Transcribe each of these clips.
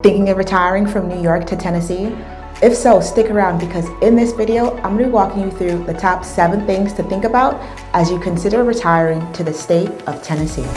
Thinking of retiring from New York to Tennessee? If so, stick around because in this video, I'm going to be walking you through the top 7 things to think about as you consider retiring to the state of Tennessee.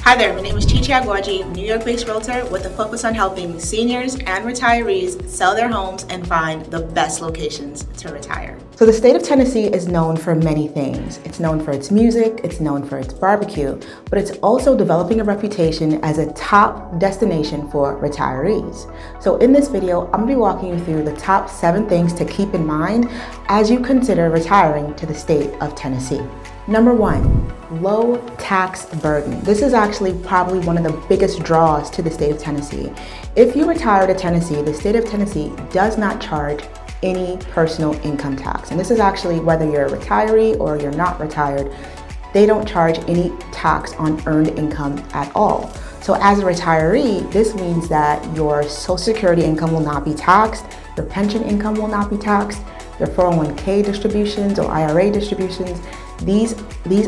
Hi there, my name is Chichi Aguoji, New York-based realtor with a focus on helping seniors and retirees sell their homes and find the best locations to retire. So the state of Tennessee is known for many things. It's known for its music, it's known for its barbecue, but it's also developing a reputation as a top destination for retirees. So in this video, I'm going to be walking you through the top 7 things to keep in mind as you consider retiring to the state of Tennessee. Number 1, low tax burden. This is actually probably one of the biggest draws to the state of Tennessee. If you retire to Tennessee, the state of Tennessee does not charge any personal income tax. And this is actually whether you're a retiree or you're not retired, they don't charge any tax on earned income at all. So as a retiree, this means that your Social Security income will not be taxed, your pension income will not be taxed, your 401k distributions or IRA distributions, these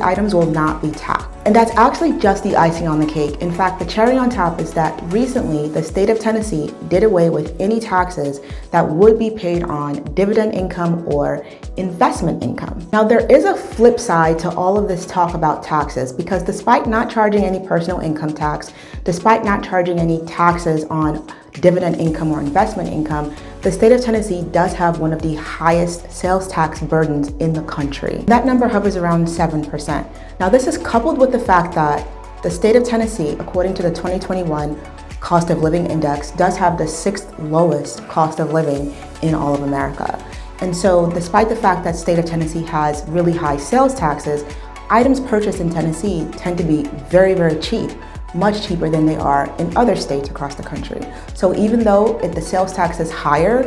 items will not be taxed. And that's actually just the icing on the cake. In fact, the cherry on top is that recently the state of Tennessee did away with any taxes that would be paid on dividend income or investment income. Now, there is a flip side to all of this talk about taxes because despite not charging any personal income tax, despite not charging any taxes on dividend income or investment income, the state of Tennessee does have one of the highest sales tax burdens in the country. That number hovers around 7%. Now, this is coupled with the fact that the state of Tennessee, according to the 2021 Cost of Living Index, does have the 6th lowest cost of living in all of America. And so despite the fact that state of Tennessee has really high sales taxes, items purchased in Tennessee tend to be very, very cheap, much cheaper than they are in other states across the country. So even though if the sales tax is higher,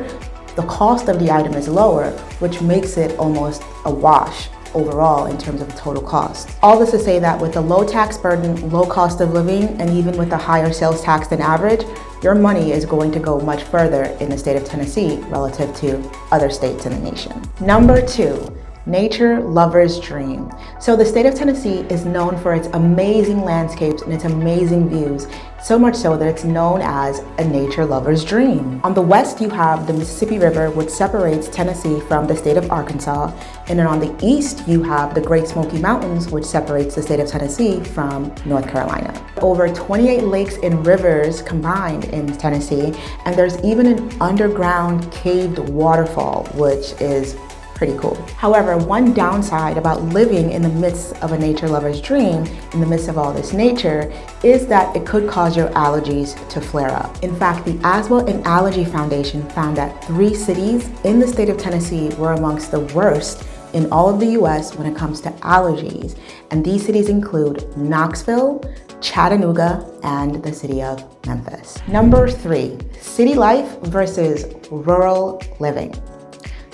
the cost of the item is lower, which makes it almost a wash overall in terms of the total cost. All this to say that with the low tax burden, low cost of living, and even with the higher sales tax than average, your money is going to go much further in the state of Tennessee relative to other states in the nation. Number 2, nature lover's dream. So the state of Tennessee is known for its amazing landscapes and its amazing views, so much so that it's known as a nature lover's dream. On the west, you have the Mississippi River, which separates Tennessee from the state of Arkansas. And then on the east, you have the Great Smoky Mountains, which separates the state of Tennessee from North Carolina. Over 28 lakes and rivers combined in Tennessee, and there's even an underground caved waterfall, which is pretty cool. However, one downside about living in the midst of a nature lover's dream, in the midst of all this nature, is that it could cause your allergies to flare up. In fact, the Asthma and Allergy Foundation found that 3 cities in the state of Tennessee were amongst the worst in all of the US when it comes to allergies. And these cities include Knoxville, Chattanooga, and the city of Memphis. Number 3, city life versus rural living.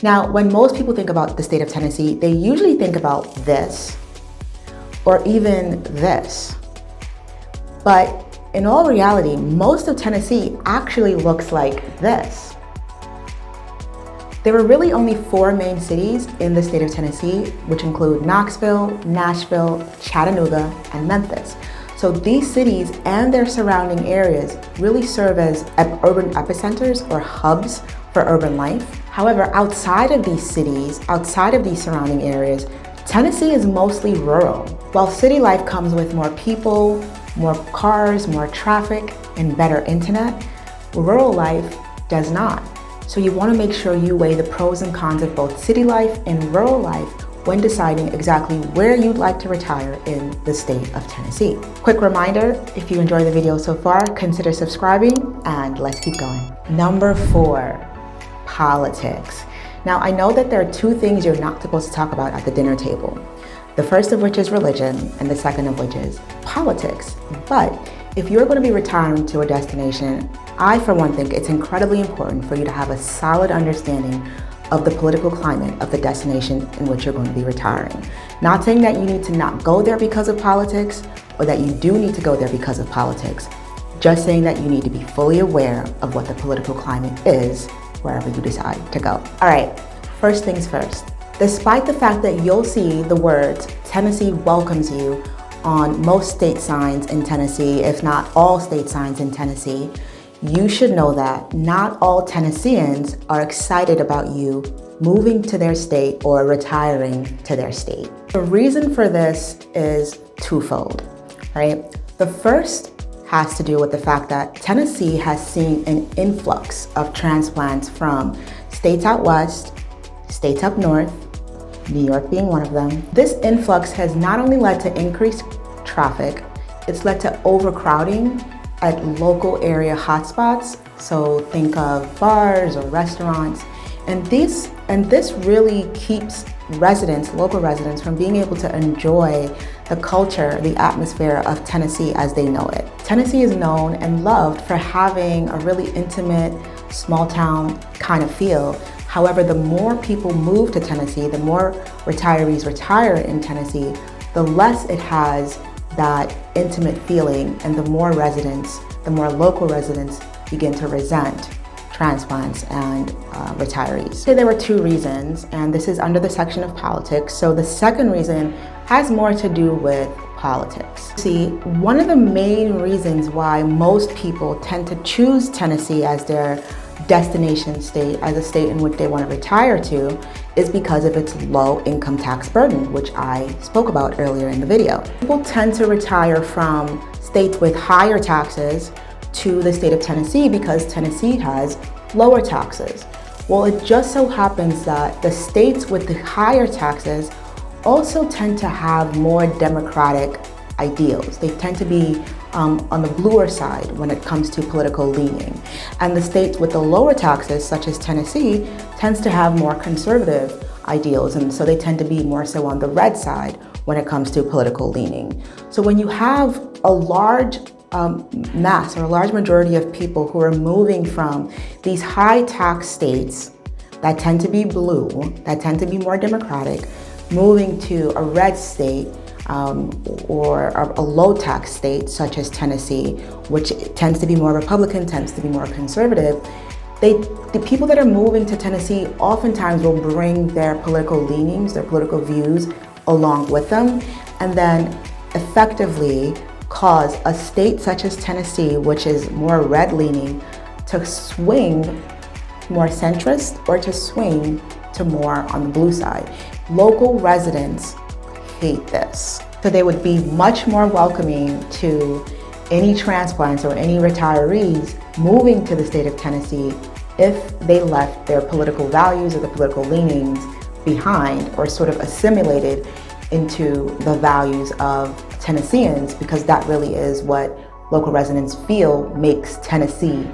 Now, when most people think about the state of Tennessee, they usually think about this or even this. But in all reality, most of Tennessee actually looks like this. There are really only 4 main cities in the state of Tennessee, which include Knoxville, Nashville, Chattanooga, and Memphis. So these cities and their surrounding areas really serve as urban epicenters or hubs for urban life. However, outside of these cities, outside of these surrounding areas, Tennessee is mostly rural. While city life comes with more people, more cars, more traffic, and better internet, rural life does not. So you want to make sure you weigh the pros and cons of both city life and rural life when deciding exactly where you'd like to retire in the state of Tennessee. Quick reminder, if you enjoyed the video so far, consider subscribing and let's keep going. Number 4, politics. Now, I know that there are 2 things you're not supposed to talk about at the dinner table. The first of which is religion and the second of which is politics. But if you're going to be retiring to a destination, I for one think it's incredibly important for you to have a solid understanding of the political climate of the destination in which you're going to be retiring. Not saying that you need to not go there because of politics or that you do need to go there because of politics, just saying that you need to be fully aware of what the political climate is wherever you decide to go. All right, first things first. Despite the fact that you'll see the words Tennessee welcomes you on most state signs in Tennessee, if not all state signs in Tennessee, you should know that not all Tennesseans are excited about you moving to their state or retiring to their state. The reason for this is twofold, right? The first has to do with the fact that Tennessee has seen an influx of transplants from states out west, states up north, New York being one of them. This influx has not only led to increased traffic, it's led to overcrowding at local area hotspots. So think of bars or restaurants. And this really keeps local residents from being able to enjoy the culture, the atmosphere of Tennessee as they know it. Tennessee is known and loved for having a really intimate, small town kind of feel. However, the more people move to Tennessee, the more retirees retire in Tennessee, the less it has that intimate feeling, and the more local residents begin to resent transplants and retirees. So there were two reasons, and this is under the section of politics. So the second reason has more to do with politics. See, one of the main reasons why most people tend to choose Tennessee as their destination state, as a state in which they want to retire to, is because of its low income tax burden, which I spoke about earlier in the video. People tend to retire from states with higher taxes to the state of Tennessee because Tennessee has lower taxes. Well, it just so happens that the states with the higher taxes also tend to have more democratic ideals. They tend to be on the bluer side when it comes to political leaning. And the states with the lower taxes, such as Tennessee, tends to have more conservative ideals. And so they tend to be more so on the red side when it comes to political leaning. So when you have a large mass or a large majority of people who are moving from these high tax states that tend to be blue, that tend to be more democratic, moving to a red state, or a low tax state such as Tennessee, which tends to be more Republican, tends to be more conservative, the people that are moving to Tennessee oftentimes will bring their political leanings, their political views along with them, and then effectively cause a state such as Tennessee, which is more red leaning, to swing more centrist or to swing to more on the blue side. Local residents hate this. So they would be much more welcoming to any transplants or any retirees moving to the state of Tennessee if they left their political values or the political leanings behind, or sort of assimilated into the values of Tennesseans, because that really is what local residents feel makes Tennessee,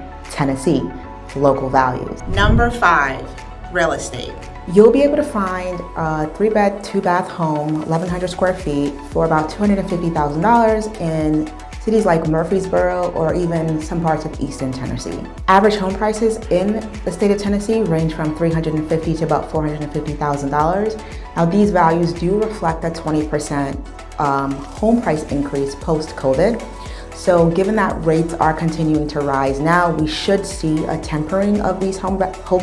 local values. Number 5, real estate. You'll be able to find a 3-bed, 2-bath home, 1,100 square feet for about $250,000 in cities like Murfreesboro or even some parts of eastern Tennessee. Average home prices in the state of Tennessee range from $350,000 to about $450,000. Now these values do reflect a 20% home price increase post-COVID. So given that rates are continuing to rise now, we should see a tempering of these home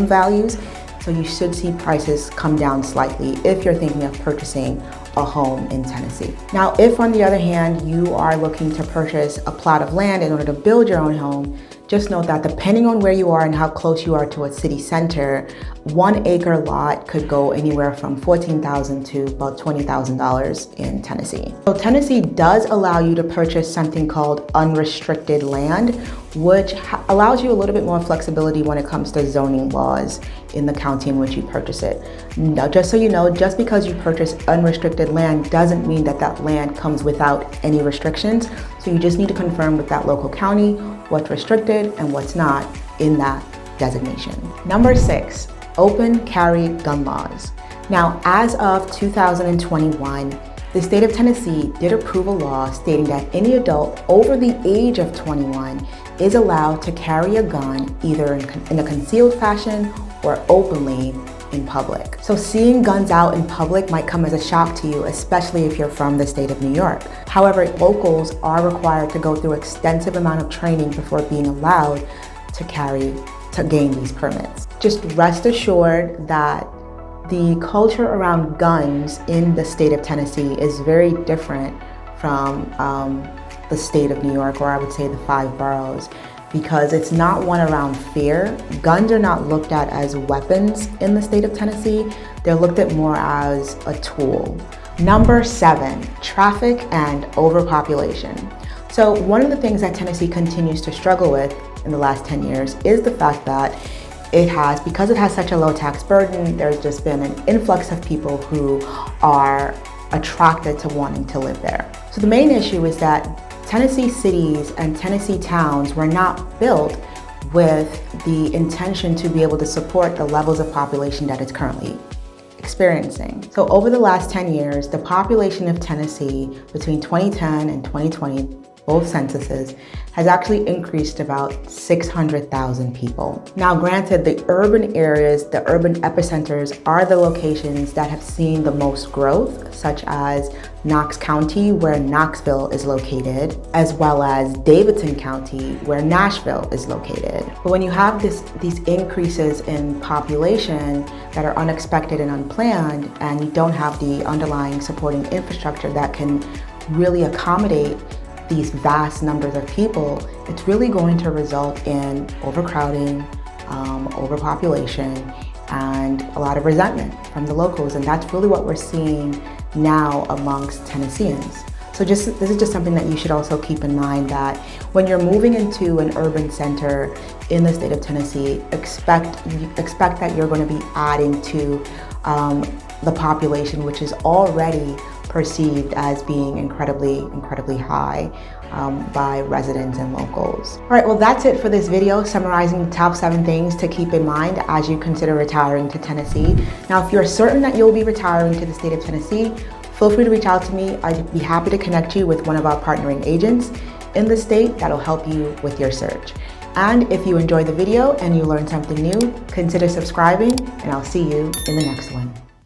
values. So you should see prices come down slightly if you're thinking of purchasing a home in Tennessee. Now, if on the other hand, you are looking to purchase a plot of land in order to build your own home, just note that depending on where you are and how close you are to a city center, 1 acre lot could go anywhere from $14,000 to about $20,000 in Tennessee. So Tennessee does allow you to purchase something called unrestricted land, which allows you a little bit more flexibility when it comes to zoning laws in the county in which you purchase it. Now, just so you know, just because you purchase unrestricted land doesn't mean that that land comes without any restrictions. So you just need to confirm with that local county what's restricted and what's not in that designation. Number 6, open carry gun laws. Now, as of 2021, the state of Tennessee did approve a law stating that any adult over the age of 21 is allowed to carry a gun either in a concealed fashion or openly in public. So seeing guns out in public might come as a shock to you, especially if you're from the state of New York. However, locals are required to go through extensive amount of training before being allowed to carry to gain these permits. Just rest assured that the culture around guns in the state of Tennessee is very different from the state of New York, or I would say the 5 boroughs, because it's not one around fear. Guns are not looked at as weapons in the state of Tennessee. They're looked at more as a tool. Number 7, traffic and overpopulation. So one of the things that Tennessee continues to struggle with in the last 10 years is the fact that because it has such a low tax burden, there's just been an influx of people who are attracted to wanting to live there. So the main issue is that Tennessee cities and Tennessee towns were not built with the intention to be able to support the levels of population that it's currently experiencing. So over the last 10 years, the population of Tennessee between 2010 and 2020, both censuses, has actually increased about 600,000 people. Now granted, the urban areas, the urban epicenters are the locations that have seen the most growth, such as Knox County, where Knoxville is located, as well as Davidson County, where Nashville is located. But when you have these increases in population that are unexpected and unplanned, and you don't have the underlying supporting infrastructure that can really accommodate these vast numbers of people, it's really going to result in overcrowding, overpopulation, and a lot of resentment from the locals. And that's really what we're seeing now amongst Tennesseans. So this is just something that you should also keep in mind, that when you're moving into an urban center in the state of Tennessee, expect that you're going to be adding to the population, which is already perceived as being incredibly high by residents and locals. All right, well, that's it for this video, summarizing the top 7 things to keep in mind as you consider retiring to Tennessee. Now, if you're certain that you'll be retiring to the state of Tennessee, feel free to reach out to me. I'd be happy to connect you with one of our partnering agents in the state that'll help you with your search. And if you enjoyed the video and you learned something new, consider subscribing, and I'll see you in the next one.